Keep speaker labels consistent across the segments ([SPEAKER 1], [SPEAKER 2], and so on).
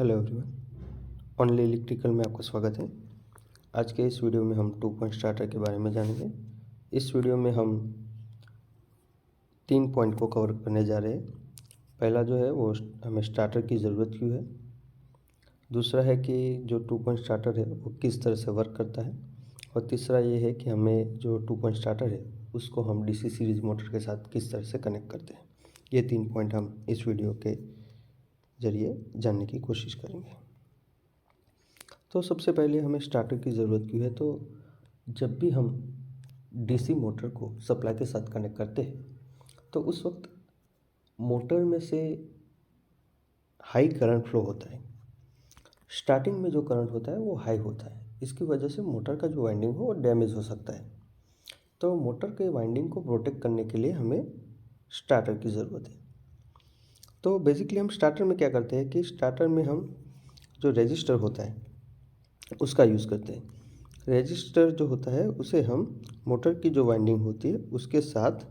[SPEAKER 1] Hello everyone, only electrical में आपका स्वागत है। आज के इस वीडियो में हम 2 पॉइंट स्टार्टर के बारे में जानेंगे। इस वीडियो में हम 3 पॉइंट को कवर करने जा रहे हैं। पहला जो है वो हमें स्टार्टर की ज़रूरत क्यों है। दूसरा है कि जो 2 पॉइंट स्टार्टर है वो किस तरह से वर्क करता है। और तीसरा ये है कि हमें जो 2 पॉइंट स्टार्टर है उसको हम डीसी सीरीज़ मोटर के साथ किस तरह से कनेक्ट करते हैं। ये 3 पॉइंट हम इस वीडियो के ज़रिए जानने की कोशिश करेंगे। तो सबसे पहले हमें स्टार्टर की ज़रूरत क्यों है। तो जब भी हम डीसी मोटर को सप्लाई के साथ कनेक्ट करते हैं तो उस वक्त मोटर में से हाई करंट फ्लो होता है। स्टार्टिंग में जो करंट होता है वो हाई होता है। इसकी वजह से मोटर का जो वाइंडिंग हो वो डैमेज हो सकता है। तो मोटर के वाइंडिंग को प्रोटेक्ट करने के लिए हमें स्टार्टर की ज़रूरत है। तो बेसिकली हम स्टार्टर में क्या करते हैं कि स्टार्टर में हम जो रजिस्टर होता है उसका यूज़ करते हैं। रजिस्टर जो होता है उसे हम मोटर की जो वाइंडिंग होती है उसके साथ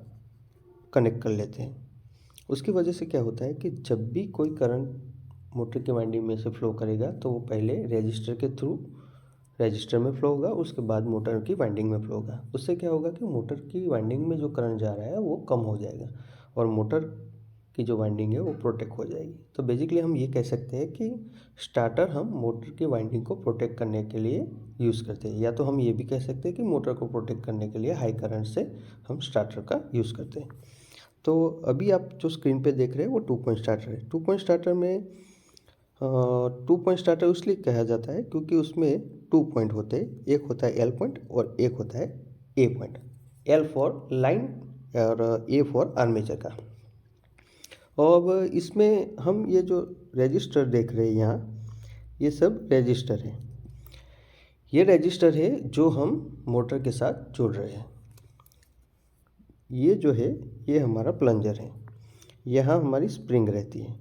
[SPEAKER 1] कनेक्ट कर लेते हैं। उसकी वजह से क्या होता है कि जब भी कोई करंट मोटर की वाइंडिंग में से फ्लो करेगा तो वो पहले रजिस्टर के थ्रू रजिस्टर में फ्लो होगा, उसके बाद मोटर की वाइंडिंग में फ्लो होगा। उससे क्या होगा कि मोटर की वाइंडिंग में जो करंट जा रहा है वो कम हो जाएगा और मोटर की जो वाइंडिंग है वो प्रोटेक्ट हो जाएगी। तो बेसिकली हम ये कह सकते हैं कि स्टार्टर हम मोटर की वाइंडिंग को प्रोटेक्ट करने के लिए यूज़ करते हैं, या तो हम ये भी कह सकते हैं कि मोटर को प्रोटेक्ट करने के लिए हाई करंट से हम स्टार्टर का यूज़ करते हैं। तो अभी आप जो स्क्रीन पे देख रहे हैं वो 2 पॉइंट स्टार्टर है। 2 पॉइंट स्टार्टर में 2 पॉइंट स्टार्टर इसलिए कहा जाता है क्योंकि उसमें 2 पॉइंट होते हैं। एक होता है एल पॉइंट और एक होता है ए पॉइंट। एल फॉर लाइन और ए फॉर आर्मेचर का। और इसमें हम ये जो रजिस्टर देख रहे हैं यहाँ, ये सब रजिस्टर है। ये रजिस्टर है जो हम मोटर के साथ जोड़ रहे हैं। ये जो है ये हमारा प्लंजर है। यहाँ हमारी स्प्रिंग रहती है।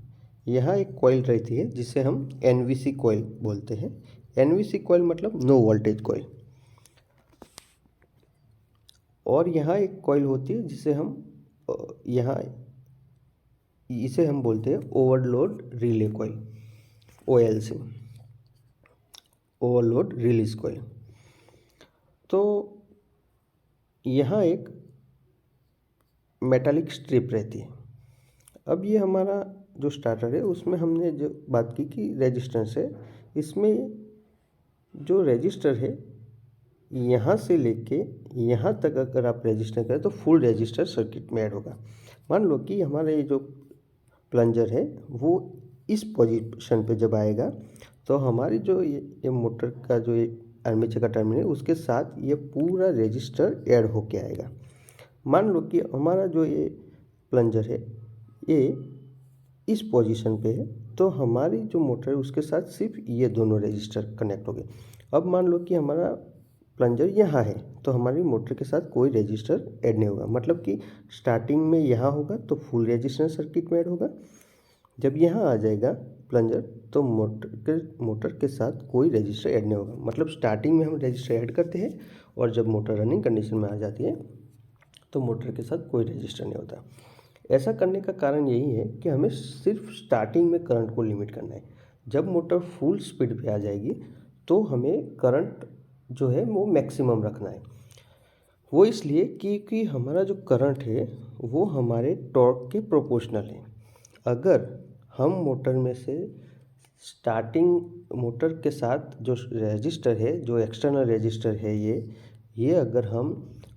[SPEAKER 1] यहाँ एक कॉइल रहती है जिसे हम एनवीसी कॉइल बोलते हैं। एनवीसी कॉइल मतलब नो वोल्टेज कॉइल। और यहाँ एक कॉइल होती है जिसे हम यहाँ इसे हम बोलते हैं overload relay coil, OLC, overload release coil. तो यहाँ एक मेटालिक स्ट्रिप रहती है। अब ये हमारा जो स्टार्टर है उसमें हमने जो बात की कि रेजिस्टेंस है, इसमें जो रजिस्टर है यहाँ से लेके यहाँ तक अगर आप रजिस्टर करें तो फुल रजिस्टर सर्किट में ऐड होगा। मान लो कि हमारा ये जो प्लंजर है वो इस पोजीशन पे जब आएगा तो हमारी जो ये मोटर का जो ये आर्मेचर का टर्मिनल है उसके साथ ये पूरा रजिस्टर ऐड होके आएगा। मान लो कि हमारा जो ये प्लंजर है ये इस पोजीशन पे है तो हमारी जो मोटर है उसके साथ सिर्फ ये दोनों रजिस्टर कनेक्ट हो गए। अब मान लो कि हमारा प्लंजर यहाँ है तो हमारी मोटर के साथ कोई रजिस्टर ऐड नहीं होगा। मतलब कि स्टार्टिंग में यहाँ होगा तो फुल रजिस्टेंस सर्किट में ऐड होगा। जब यहाँ आ जाएगा प्लंजर तो मोटर के साथ कोई रजिस्टर ऐड नहीं होगा। मतलब स्टार्टिंग में हम रजिस्टर ऐड करते हैं और जब मोटर रनिंग कंडीशन में आ जाती है तो मोटर के साथ कोई रजिस्टर नहीं होता। ऐसा करने का कारण यही है कि हमें सिर्फ स्टार्टिंग में करंट को लिमिट करना है। जब मोटर फुल स्पीड पे आ जाएगी तो हमें करंट जो है वो मैक्सिमम रखना है। वो इसलिए क्योंकि हमारा जो करंट है वो हमारे टॉर्क के प्रोपोर्शनल है। अगर हम मोटर में से स्टार्टिंग मोटर के साथ जो रजिस्टर है, जो एक्सटर्नल रजिस्टर है, ये अगर हम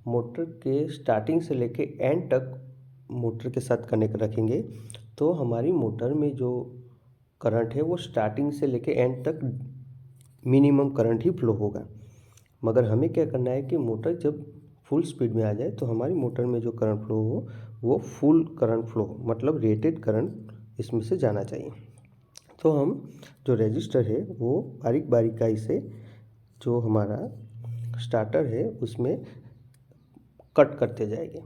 [SPEAKER 1] मोटर के स्टार्टिंग से लेके एंड तक मोटर के साथ कनेक्ट रखेंगे तो हमारी मोटर में जो करंट है वो स्टार्टिंग से लेके एंड तक मिनिमम करंट ही फ्लो होगा। मगर हमें क्या करना है कि मोटर जब फुल स्पीड में आ जाए तो हमारी मोटर में जो करंट फ्लो हो वो फुल करंट फ्लो हो, मतलब रेटेड करंट इसमें से जाना चाहिए। तो हम जो रजिस्टर है वो बारीक बारीकाई से जो हमारा स्टार्टर है उसमें कट करते जाएंगे।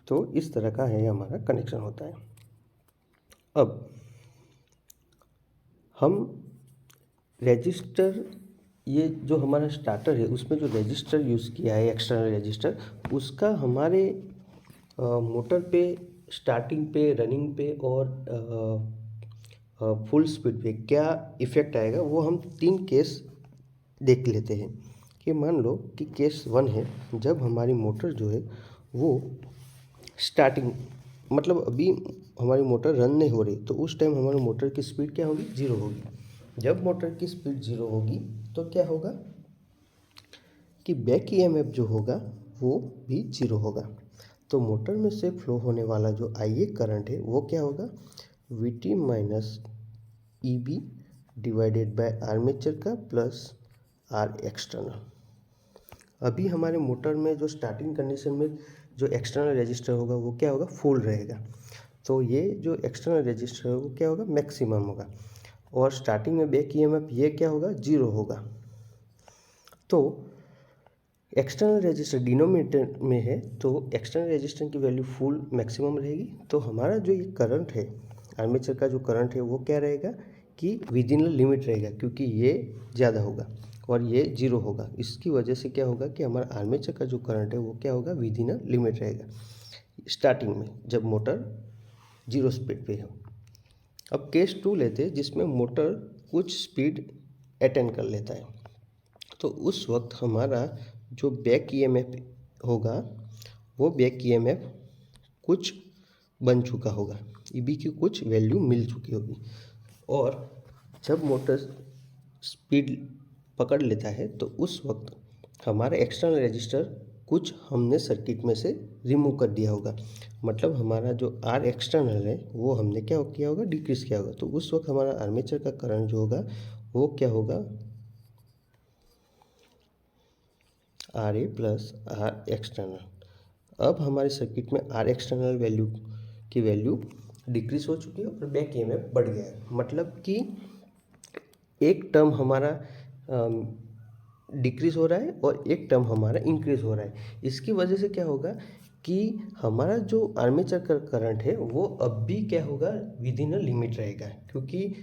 [SPEAKER 1] तो इस तरह का है हमारा कनेक्शन होता है। अब हम रजिस्टर, ये जो हमारा स्टार्टर है उसमें जो रजिस्टर यूज़ किया है एक्सटर्नल रजिस्टर, उसका हमारे मोटर पे स्टार्टिंग पे, रनिंग पे और फुल स्पीड पे क्या इफ़ेक्ट आएगा वो हम 3 केस देख लेते हैं। कि मान लो कि केस 1 है, जब हमारी मोटर जो है वो स्टार्टिंग मतलब अभी हमारी मोटर रन नहीं हो रही, तो उस टाइम हमारी मोटर की स्पीड क्या होगी? 0 होगी। जब मोटर की स्पीड 0 होगी तो क्या होगा कि बैक ईएमएफ जो होगा वो भी 0 होगा। तो मोटर में से फ्लो होने वाला जो आईए करंट है वो क्या होगा? V T minus E B divided by armature का प्लस आर एक्सटर्नल। अभी हमारे मोटर में जो स्टार्टिंग कंडीशन में जो एक्सटर्नल रेजिस्टर होगा वो क्या होगा? फुल रहेगा। तो ये जो एक्सटर्नल रेजिस्टर है वो क्या होगा? मैक्सिमम होगा। और स्टार्टिंग में बैक ईएमएफ ये क्या होगा? 0 होगा। तो एक्सटर्नल रेजिस्टर डिनोमिनेटर में है तो एक्सटर्नल रेजिस्टर की वैल्यू फुल मैक्सिमम रहेगी। तो हमारा जो ये करंट है, आर्मेचर का जो करंट है वो क्या रहेगा कि विद इन लिमिट रहेगा, क्योंकि ये ज़्यादा होगा और ये 0 होगा। इसकी वजह से क्या होगा कि हमारा आर्मेचर का जो करंट है वो क्या होगा? विद इन लिमिट रहेगा स्टार्टिंग में, जब मोटर 0 स्पीड पे हो। अब केस 2 लेते हैं जिसमें मोटर कुछ स्पीड अटेन कर लेता है। तो उस वक्त हमारा जो बैक ईएमएफ होगा वो बैक ईएमएफ कुछ बन चुका होगा, ईबी की कुछ वैल्यू मिल चुकी होगी। और जब मोटर स्पीड पकड़ लेता है तो उस वक्त हमारा एक्सटर्नल रजिस्टर कुछ हमने सर्किट में से रिमूव कर दिया होगा। मतलब हमारा जो आर एक्सटर्नल है वो हमने क्या किया होगा? डिक्रीज किया होगा। तो उस वक्त हमारा आर्मेचर का करंट जो होगा वो क्या होगा? R A plus R external. अब हमारे सर्किट में आर एक्सटर्नल वैल्यू की वैल्यू डिक्रीज हो चुकी है और बैक ईएमएफ बढ़ गया है। मतलब कि एक टर्म हमारा डिक्रीज हो रहा है और एक टर्म हमारा इंक्रीज हो रहा है। इसकी वजह से क्या होगा कि हमारा जो आर्मेचर का करंट है वो अब भी क्या होगा? विद इन अ लिमिट रहेगा, क्योंकि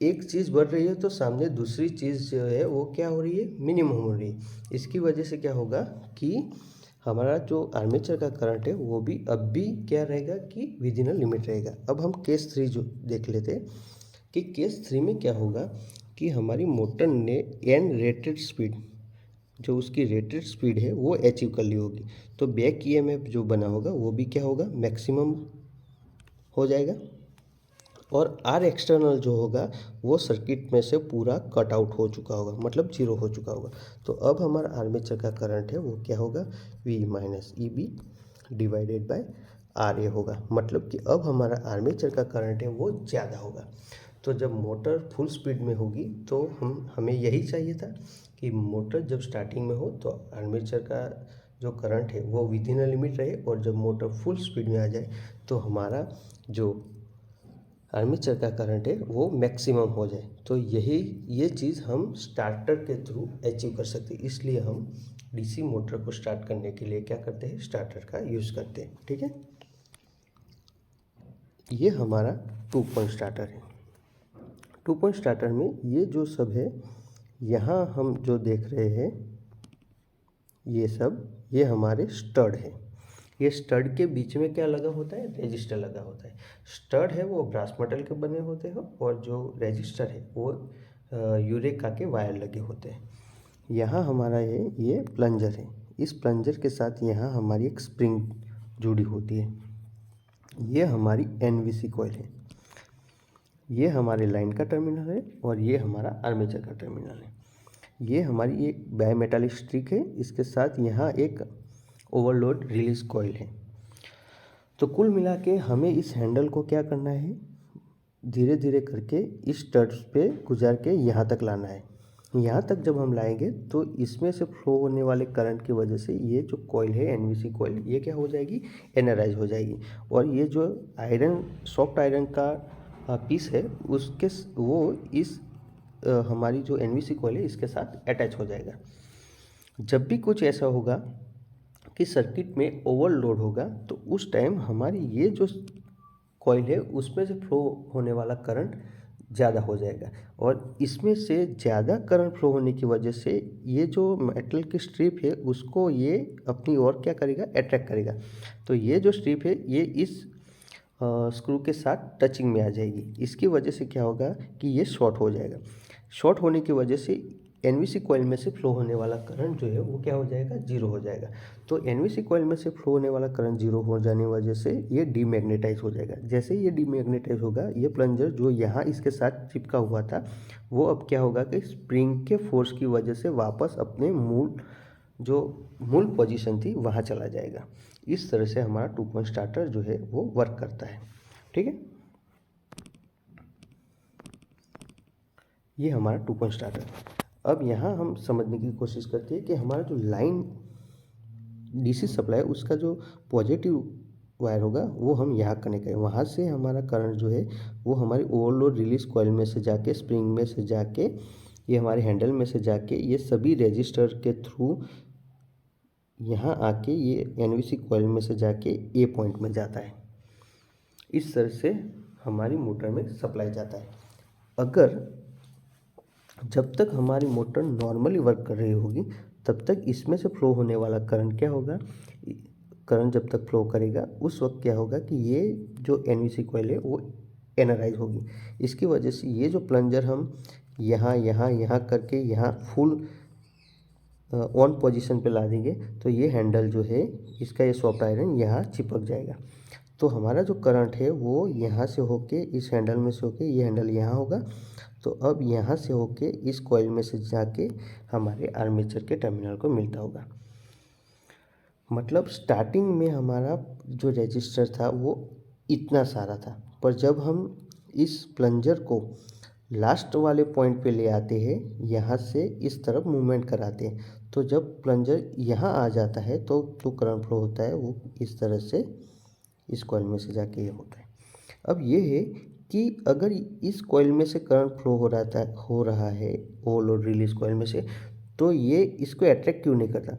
[SPEAKER 1] एक चीज़ बढ़ रही है तो सामने दूसरी चीज़ जो है वो क्या हो रही है? मिनिमम हो रही है। इसकी वजह से क्या होगा कि हमारा जो आर्मेचर का करंट है वो भी अब भी क्या रहेगा कि विद इन अ लिमिट रहेगा। अब हम केस 3 जो देख लेते हैं कि केस 3 में क्या होगा कि हमारी मोटर ने एन रेटेड स्पीड, जो उसकी रेटेड स्पीड है वो अचीव कर ली होगी। तो बैक ईएमएफ जो बना होगा वो भी क्या होगा? मैक्सिमम हो जाएगा। और आर एक्सटर्नल जो होगा वो सर्किट में से पूरा कट आउट हो चुका होगा, मतलब 0 हो चुका होगा। तो अब हमारा आर्मेचर का करंट है वो क्या होगा? V minus E B divided by R A होगा। मतलब कि अब हमारा आर्मेचर का करंट है वो ज़्यादा होगा। तो जब मोटर फुल स्पीड में होगी तो हमें यही चाहिए था कि मोटर जब स्टार्टिंग में हो तो आर्मेचर का जो करंट है वो विद इन अ लिमिट रहे, और जब मोटर फुल स्पीड में आ जाए तो हमारा जो आर्मेचर का करंट है वो मैक्सिमम हो जाए। तो ये चीज़ हम स्टार्टर के थ्रू अचीव कर सकते हैं। इसलिए हम डीसी मोटर को स्टार्ट करने के लिए क्या करते हैं? स्टार्टर का यूज़ करते हैं। ठीक है, ये हमारा 2 पॉइंट स्टार्टर है। 2 पॉइंट स्टार्टर में ये जो सब है, यहाँ हम जो देख रहे हैं ये सब, ये हमारे स्टड है। ये स्टड के बीच में क्या लगा होता है? रजिस्टर लगा होता है। स्टड है वो ब्रास मेटल के बने होते हैं और जो रजिस्टर है वो यूरेका के वायर लगे होते हैं। यहाँ हमारा ये प्लंजर है। इस प्लंजर के साथ यहाँ हमारी एक स्प्रिंग जुड़ी होती है। ये हमारी एनवीसी कॉइल है। ये हमारे लाइन का टर्मिनल है और ये हमारा आर्मेचर का टर्मिनल है। ये हमारी एक बायमेटालिक स्ट्रिक है, इसके साथ यहाँ एक ओवरलोड रिलीज कॉइल है। तो कुल मिला के हमें इस हैंडल को क्या करना है? धीरे धीरे करके इस स्टड्स पे गुजार के यहाँ तक लाना है। यहाँ तक जब हम लाएंगे तो इसमें से फ्लो होने वाले करंट की वजह से ये जो कॉइल है एनवीसी कॉइल, ये क्या हो जाएगी? एनर्जाइज हो जाएगी। और ये जो आयरन, सॉफ्ट आयरन का पीस है उसके वो इस हमारी जो एनवीसी कॉइल है इसके साथ अटैच हो जाएगा। जब भी कुछ ऐसा होगा कि सर्किट में ओवरलोड होगा तो उस टाइम हमारी ये जो कॉइल है उसमें से फ्लो होने वाला करंट ज़्यादा हो जाएगा, और इसमें से ज़्यादा करंट फ्लो होने की वजह से ये जो मेटल की स्ट्रिप है उसको ये अपनी ओर क्या करेगा? अट्रैक्ट करेगा। तो ये जो स्ट्रिप है ये इस स्क्रू के साथ टचिंग में आ जाएगी। इसकी वजह से क्या होगा कि ये शॉर्ट हो जाएगा। शॉर्ट होने की वजह से एनवीसी कॉइल में से फ्लो होने वाला करंट जो है वो क्या हो जाएगा, जीरो हो जाएगा। तो एनवीसी कॉइल में से फ्लो होने वाला करंट जीरो हो जाने की वजह से ये डीमैग्नेटाइज हो जाएगा। जैसे ये डीमैग्नेटाइज होगा, ये प्लंजर जो यहाँ इसके साथ चिपका हुआ था वो अब क्या होगा कि स्प्रिंग के फोर्स की वजह से वापस अपने मूल पोजीशन थी वहाँ चला जाएगा। इस तरह से हमारा 2 पॉइंट स्टार्टर जो है वो वर्क करता है। ठीक है, ये हमारा 2 पॉइंट स्टार्टर। अब यहाँ हम समझने की कोशिश करते हैं कि हमारा जो लाइन डीसी सप्लाई उसका जो पॉजिटिव वायर होगा वो हम यहाँ कनेक्ट करें। वहाँ से हमारा करंट जो है वो हमारी ओवरलोड रिलीज कॉइल में से जाके, स्प्रिंग में से जाके, ये हमारे हैंडल में से जाके, ये सभी रेजिस्टर के थ्रू यहाँ आके ये एनवीसी कॉइल में से जाके ए पॉइंट में जाता है। इस तरह से हमारी मोटर में सप्लाई जाता है। अगर जब तक हमारी मोटर नॉर्मली वर्क कर रही होगी तब तक इसमें से फ्लो होने वाला करंट क्या होगा, करंट जब तक फ्लो करेगा उस वक्त क्या होगा कि ये जो एनवीसी कॉइल है वो एनराइज होगी। इसकी वजह से ये जो प्लंजर हम यहाँ करके यहाँ फुल ऑन पोजीशन पे ला देंगे तो ये हैंडल जो है इसका ये सॉफ्ट आयरन यहाँ चिपक जाएगा। तो हमारा जो करंट है वो यहाँ से होके इस हैंडल में से होके ये हैंडल यहाँ होगा। तो अब यहाँ से होके इस कॉइल में से जाके हमारे आर्मेचर के टर्मिनल को मिलता होगा। मतलब स्टार्टिंग में हमारा जो रेजिस्टर था वो इतना सारा था, पर जब हम इस प्लंजर को लास्ट वाले पॉइंट पे ले आते हैं, यहाँ से इस तरफ मूवमेंट कराते हैं, तो जब प्लंजर यहाँ आ जाता है तो जो करंट फ्लो होता है वो इस तरह से इस कॉइल में से जाके ये होता है। अब ये है कि अगर इस कॉइल में से करंट फ्लो हो रहा है ओवरलोड रिलीज कॉइल में से, तो ये इसको अट्रैक्ट क्यों नहीं करता।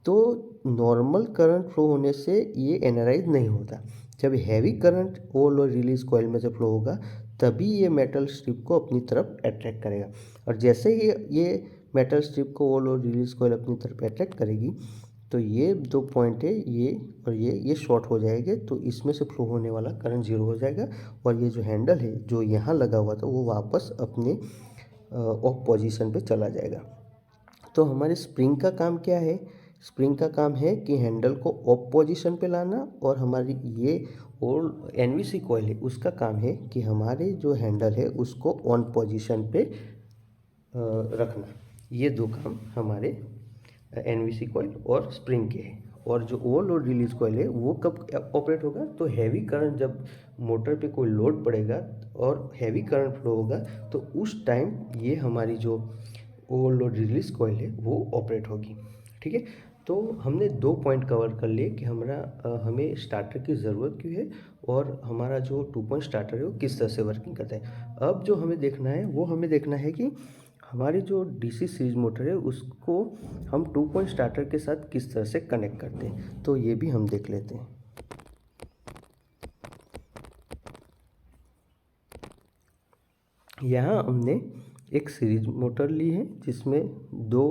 [SPEAKER 1] तो नॉर्मल करंट फ्लो होने से ये एनराइज नहीं होता। जब heavy current overload release coil में से फ्लो होगा तभी ये मेटल स्ट्रिप को अपनी तरफ अट्रैक्ट करेगा। और जैसे ही ये मेटल स्ट्रिप को ओवरलोड रिलीज कॉइल अपनी तरफ अट्रैक्ट करेगी तो ये 2 पॉइंट है, ये और ये शॉर्ट हो जाएंगे। तो इसमें से फ्लो होने वाला करंट जीरो हो जाएगा और ये जो हैंडल है जो यहाँ लगा हुआ था वो वापस अपने ऑफ पोजीशन पे चला जाएगा। तो हमारे स्प्रिंग का काम क्या है, स्प्रिंग का काम है कि हैंडल को ऑफ पोजीशन पे लाना, और हमारी ये और एनवीसी कॉइल है उसका काम है कि हमारे जो हैंडल है उसको ऑन पोजीशन पे रखना। ये 2 काम हमारे एनवीसी कॉइल और स्प्रिंग के हैं। और जो ओवरलोड रिलीज कॉइल है वो कब ऑपरेट होगा, तो हैवी करंट जब मोटर पे कोई लोड पड़ेगा और हैवी करंट फ्लो होगा तो उस टाइम ये हमारी जो ओवरलोड रिलीज कॉइल है वो ऑपरेट होगी। ठीक है, तो हमने 2 पॉइंट कवर कर लिए कि हमें स्टार्टर की ज़रूरत क्यों है और हमारा जो 2 पॉइंट स्टार्टर है वो किस तरह से वर्किंग करता है। अब जो हमें देखना है वो हमें देखना है कि हमारी जो डीसी सीरीज मोटर है उसको हम 2 पॉइंट स्टार्टर के साथ किस तरह से कनेक्ट करते हैं, तो ये भी हम देख लेते हैं। यहाँ हमने एक सीरीज मोटर ली है जिसमें 2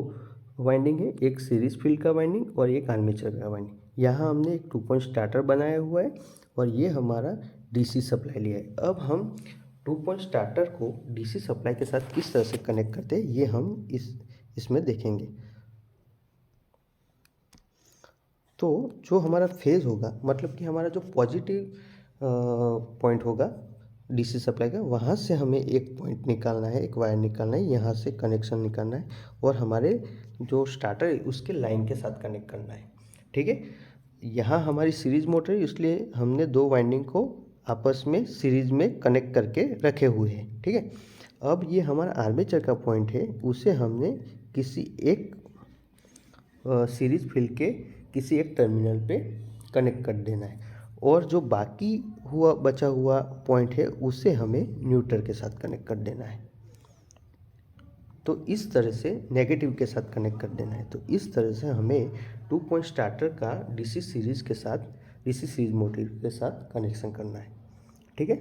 [SPEAKER 1] वाइंडिंग है, एक सीरीज फील्ड का वाइंडिंग और एक आर्मेचर का वाइंडिंग। यहाँ हमने एक 2 पॉइंट स्टार्टर बनाया हुआ है और ये हमारा डीसी सप्लाई लिया है। अब हम 2 पॉइंट स्टार्टर को डीसी सप्लाई के साथ किस तरह से कनेक्ट करते हैं ये हम इसमें देखेंगे। तो जो हमारा फेज होगा, मतलब कि हमारा जो पॉजिटिव पॉइंट होगा डीसी सप्लाई का, वहाँ से हमें एक पॉइंट निकालना है, एक वायर निकालना है, यहाँ से कनेक्शन निकालना है और हमारे जो स्टार्टर है उसके लाइन के साथ कनेक्ट करना है। ठीक है, यहाँ हमारी सीरीज मोटर है इसलिए हमने 2 वाइंडिंग को आपस में सीरीज में कनेक्ट करके रखे हुए हैं। ठीक है, अब ये हमारा आर्मेचर का पॉइंट है, उसे हमने किसी एक सीरीज फील्ड के किसी एक टर्मिनल पे कनेक्ट कर देना है और जो बाकी बचा हुआ पॉइंट है उसे हमें न्यूट्रल के साथ कनेक्ट कर देना है। तो इस तरह से नेगेटिव के साथ कनेक्ट कर देना है। तो इस तरह से हमें 2 पॉइंट स्टार्टर का डीसी सीरीज मोटर के साथ कनेक्शन करना है। ठीक है,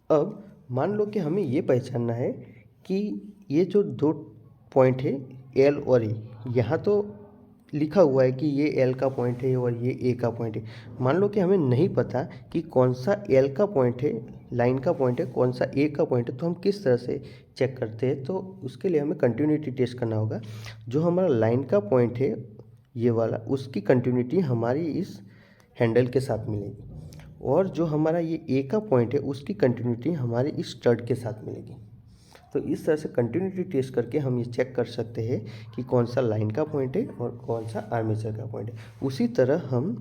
[SPEAKER 1] अब मान लो कि हमें ये पहचानना है कि ये जो 2 पॉइंट है एल और ए, यहाँ तो लिखा हुआ है कि ये एल का पॉइंट है और ये ए का पॉइंट है। मान लो कि हमें नहीं पता कि कौन सा एल का पॉइंट है, लाइन का पॉइंट है, कौन सा ए का पॉइंट है, तो हम किस तरह से चेक करते हैं? तो उसके लिए हमें कंटिन्यूटी टेस्ट करना होगा। जो हमारा लाइन का पॉइंट है ये वाला, उसकी कंटिन्यूटी हमारी इस हैंडल के साथ मिलेगी, और जो हमारा ये ए का पॉइंट है उसकी कंटिन्यूटी हमारे इस स्टड के साथ मिलेगी। तो इस तरह से कंटिन्यूटी टेस्ट करके हम ये चेक कर सकते हैं कि कौन सा लाइन का पॉइंट है और कौन सा आर्मेचर का पॉइंट है। उसी तरह हम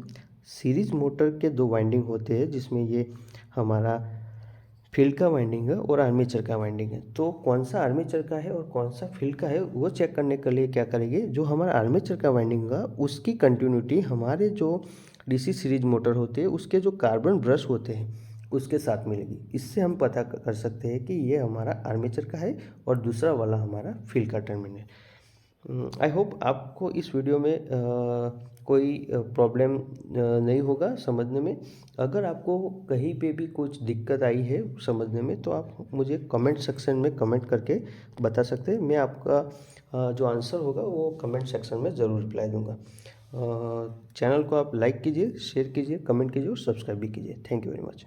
[SPEAKER 1] सीरीज मोटर के दो वाइंडिंग होते हैं, जिसमें ये हमारा फील्ड का वाइंडिंग है और आर्मेचर का वाइंडिंग है। तो कौन सा आर्मेचर का है और कौन सा फील्ड का है वो चेक करने के लिए क्या करेंगे, जो हमारा आर्मेचर का वाइंडिंग होगा उसकी कंटिन्यूटी हमारे जो डीसी सीरीज मोटर होते हैं उसके जो कार्बन ब्रश होते हैं उसके साथ मिलेगी। इससे हम पता कर सकते हैं कि ये हमारा आर्मेचर का है और दूसरा वाला हमारा फील्ड का टर्मिनल है। आई होप आपको इस वीडियो में कोई प्रॉब्लम नहीं होगा समझने में। अगर आपको कहीं पे भी कुछ दिक्कत आई है समझने में तो आप मुझे कमेंट सेक्शन में कमेंट करके बता सकते हैं। मैं आपका जो आंसर होगा वो कमेंट सेक्शन में ज़रूर रिप्लाई दूंगा। चैनल को आप लाइक कीजिए, शेयर कीजिए, कमेंट कीजिए और सब्सक्राइब भी कीजिए। Thank you very much.